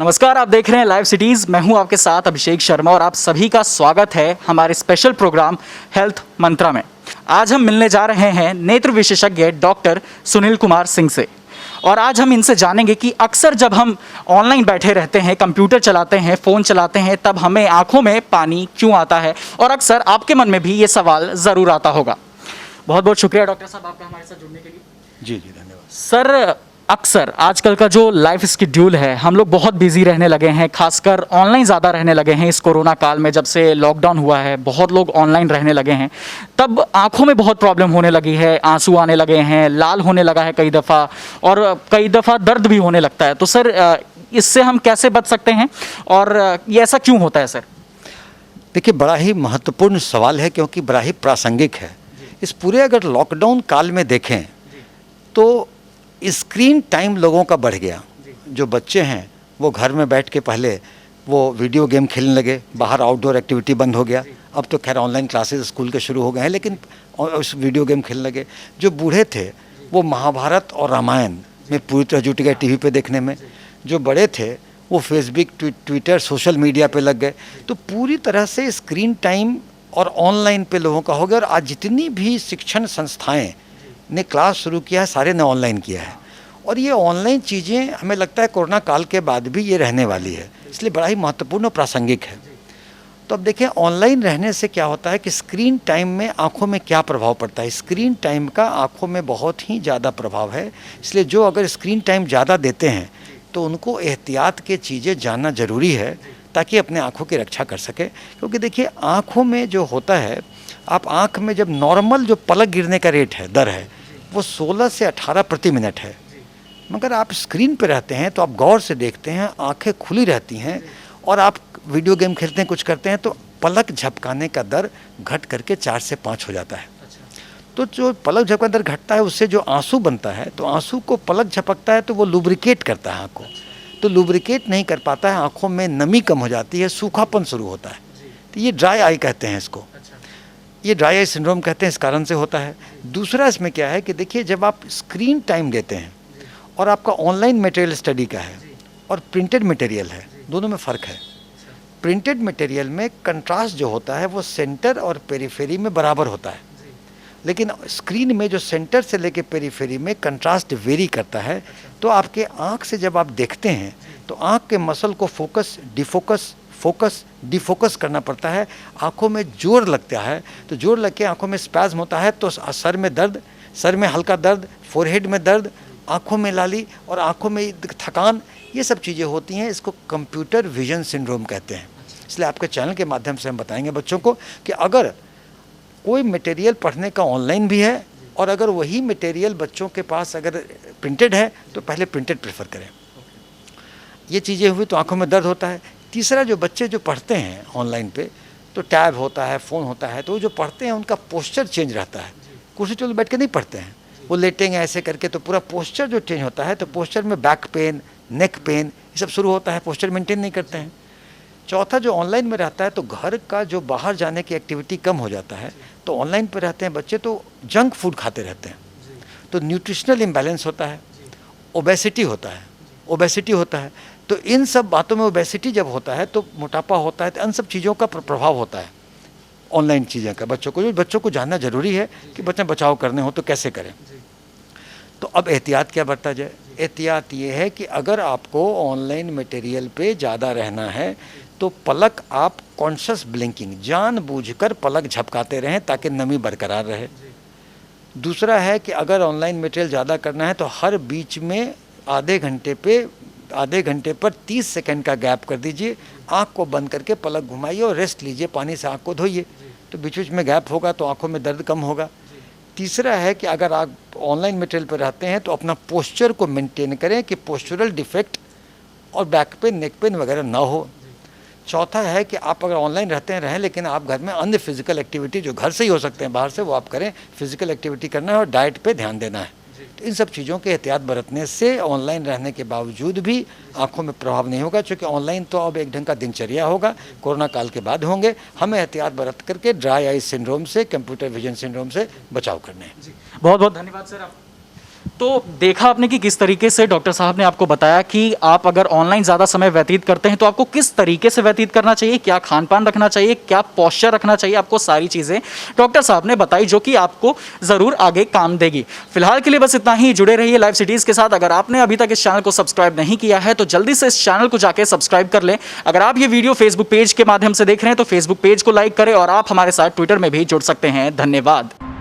नमस्कार, आप देख रहे हैं लाइव सिटीज़। मैं हूं आपके साथ अभिषेक शर्मा और आप सभी का स्वागत है हमारे स्पेशल प्रोग्राम हेल्थ मंत्रा में। आज हम मिलने जा रहे हैं नेत्र विशेषज्ञ डॉक्टर सुनील कुमार सिंह से और आज हम इनसे जानेंगे कि अक्सर जब हम ऑनलाइन बैठे रहते हैं, कंप्यूटर चलाते हैं, फ़ोन चलाते हैं, तब हमें आंखों में पानी क्यों आता है और अक्सर आपके मन में भी ये सवाल ज़रूर आता होगा। बहुत बहुत शुक्रिया डॉक्टर साहब आपका हमारे साथ जुड़ने के लिए। जी धन्यवाद सर, अक्सर आजकल का जो लाइफ शेड्यूल है, हम लोग बहुत बिजी रहने लगे हैं, खासकर ऑनलाइन ज़्यादा रहने लगे हैं। इस कोरोना काल में जब से लॉकडाउन हुआ है, बहुत लोग ऑनलाइन रहने लगे हैं, तब आंखों में बहुत प्रॉब्लम होने लगी है, आंसू आने लगे हैं, लाल होने लगा है कई दफ़ा और कई दफ़ा दर्द भी होने लगता है। तो सर, इससे हम कैसे बच सकते हैं और ये ऐसा क्यों होता है सर? देखिए, बड़ा ही महत्वपूर्ण सवाल है क्योंकि बड़ा ही प्रासंगिक है। इस पूरे अगर लॉकडाउन काल में देखें तो स्क्रीन टाइम लोगों का बढ़ गया। जो बच्चे हैं वो घर में बैठ के पहले वो वीडियो गेम खेलने लगे, बाहर आउटडोर एक्टिविटी बंद हो गया। अब तो खैर ऑनलाइन क्लासेस स्कूल के शुरू हो गए हैं, लेकिन उस वीडियो गेम खेलने लगे। जो बूढ़े थे वो महाभारत और रामायण में पूरी तरह जुट गए टीवी पे देखने में। जो बड़े थे वो फेसबुक, ट्विटर, सोशल मीडिया पे लग गए। तो पूरी तरह से स्क्रीन टाइम और ऑनलाइन पे लोगों का हो गया। और आज जितनी भी शिक्षण संस्थाएँ ने क्लास शुरू किया है, सारे ने ऑनलाइन किया है। और ये ऑनलाइन चीज़ें हमें लगता है कोरोना काल के बाद भी ये रहने वाली है, इसलिए बड़ा ही महत्वपूर्ण और प्रासंगिक है। तो अब देखें, ऑनलाइन रहने से क्या होता है कि स्क्रीन टाइम में आंखों में क्या प्रभाव पड़ता है। स्क्रीन टाइम का आंखों में बहुत ही ज़्यादा प्रभाव है। इसलिए जो अगर स्क्रीन टाइम ज़्यादा देते हैं तो उनको एहतियात के चीज़ें जानना ज़रूरी है ताकि अपने आँखों की रक्षा कर सके। क्योंकि देखिए, आँखों में जो होता है, आप आँख में जब नॉर्मल जो पलक गिरने का रेट है, दर है, वो 16 से 18 प्रति मिनट है। मगर आप स्क्रीन पे रहते हैं तो आप गौर से देखते हैं, आंखें खुली रहती हैं और आप वीडियो गेम खेलते हैं, कुछ करते हैं तो पलक झपकाने का दर घट करके 4 से 5 हो जाता है। तो जो पलक झपकाने दर घटता है उससे जो आंसू बनता है, तो आंसू को पलक झपकता है तो वो लुब्रिकेट करता है आँख को। तो लुब्रिकेट नहीं कर पाता है, आँखों में नमी कम हो जाती है, सूखापन शुरू होता है। तो ये ड्राई आई कहते हैं इसको, ये ड्राई आई सिंड्रोम कहते हैं, इस कारण से होता है। दूसरा इसमें क्या है कि देखिए, जब आप स्क्रीन टाइम देते हैं और आपका ऑनलाइन मटेरियल स्टडी का है और प्रिंटेड मटेरियल है, दोनों में फ़र्क है। प्रिंटेड मटेरियल में कंट्रास्ट जो होता है वो सेंटर और पेरिफेरी में बराबर होता है, लेकिन स्क्रीन में जो सेंटर से लेके पेरिफेरी में कंट्रास्ट वेरी करता है। तो आपके आँख से जब आप देखते हैं तो आँख के मसल को फोकस डिफोकस करना पड़ता है। आँखों में जोर लगता है, तो जोर लग के आँखों में स्पैज़म होता है, तो सर में दर्द, सर में हल्का दर्द, फोरहेड में दर्द, आँखों में लाली और आँखों में थकान, ये सब चीज़ें होती हैं। इसको कंप्यूटर विजन सिंड्रोम कहते हैं। इसलिए आपके चैनल के माध्यम से हम बताएंगे बच्चों को कि अगर कोई मटेरियल पढ़ने का ऑनलाइन भी है और अगर वही मटेरियल बच्चों के पास अगर प्रिंटेड है तो पहले प्रिंटेड प्रेफर करें। ये चीज़ें हुई तो आँखों में दर्द होता है। तीसरा, जो बच्चे जो पढ़ते हैं ऑनलाइन पे, तो टैब होता है, फ़ोन होता है, तो जो पढ़ते हैं उनका पोस्चर चेंज रहता है। कुर्सी टूल बैठ के नहीं पढ़ते हैं, वो लेटेंगे ऐसे करके, तो पूरा पोस्चर जो चेंज होता है, तो पोस्चर में बैक पेन, नेक पेन, ये सब शुरू होता है। पोस्चर मेंटेन नहीं करते हैं। चौथा, जो ऑनलाइन में रहता है तो घर का जो बाहर जाने की एक्टिविटी कम हो जाता है, तो ऑनलाइन पे रहते हैं बच्चे तो जंक फूड खाते रहते हैं, तो न्यूट्रिशनल इम्बैलेंस होता है, ओबेसिटी होता है। तो इन सब बातों में ओबेसिटी जब होता है तो मोटापा होता है, तो इन सब चीज़ों का प्रभाव होता है ऑनलाइन चीज़ें का। बच्चों को जानना ज़रूरी है कि बच्चे बचाव करने हो तो कैसे करें। तो अब एहतियात क्या बरता जाए? एहतियात ये है कि अगर आपको ऑनलाइन मटेरियल पे ज़्यादा रहना है तो पलक आप कॉन्शियस ब्लिंकिंग, जानबूझकर पलक झपकाते रहें ताकि नमी बरकरार रहे। दूसरा है कि अगर ऑनलाइन मटेरियल ज़्यादा करना है तो हर बीच में आधे घंटे पर 30 सेकंड का गैप कर दीजिए, आँख को बंद करके पलक घुमाइए और रेस्ट लीजिए, पानी से आँख को धोइए, तो बीच बीच में गैप होगा तो आँखों में दर्द कम होगा। तीसरा है कि अगर आप ऑनलाइन मटेरियल पर रहते हैं तो अपना पोस्चर को मेंटेन करें कि पोस्चरल डिफेक्ट और बैक पेन, नेक पेन वगैरह ना हो। चौथा है कि आप अगर ऑनलाइन रहते हैं रहें, लेकिन आप घर में अन्य फिजिकल एक्टिविटी जो घर से ही हो सकते हैं, बाहर से, वो आप करें। फिजिकल एक्टिविटी करना है और डाइट पे ध्यान देना है। तो इन सब चीज़ों के एहतियात बरतने से ऑनलाइन रहने के बावजूद भी आंखों में प्रभाव नहीं होगा, क्योंकि ऑनलाइन तो अब एक ढंग का दिनचर्या होगा, कोरोना काल के बाद होंगे। हमें एहतियात बरत करके ड्राई आई सिंड्रोम से, कंप्यूटर विजन सिंड्रोम से बचाव करने हैं। बहुत बहुत धन्यवाद सर। आप तो देखा आपने कि किस तरीके से डॉक्टर साहब ने आपको बताया कि आप अगर ऑनलाइन ज़्यादा समय व्यतीत करते हैं तो आपको किस तरीके से व्यतीत करना चाहिए, क्या खान पान रखना चाहिए, क्या पोस्चर रखना चाहिए, आपको सारी चीज़ें डॉक्टर साहब ने बताई जो कि आपको ज़रूर आगे काम देगी। फिलहाल के लिए बस इतना ही। जुड़े रहिए लाइव सिटीज़ के साथ। अगर आपने अभी तक इस चैनल को सब्सक्राइब नहीं किया है तो जल्दी से इस चैनल को जाके सब्सक्राइब कर लें। अगर आप ये वीडियो फेसबुक पेज के माध्यम से देख रहे हैं तो फेसबुक पेज को लाइक करें और आप हमारे साथ ट्विटर में भी जुड़ सकते हैं। धन्यवाद।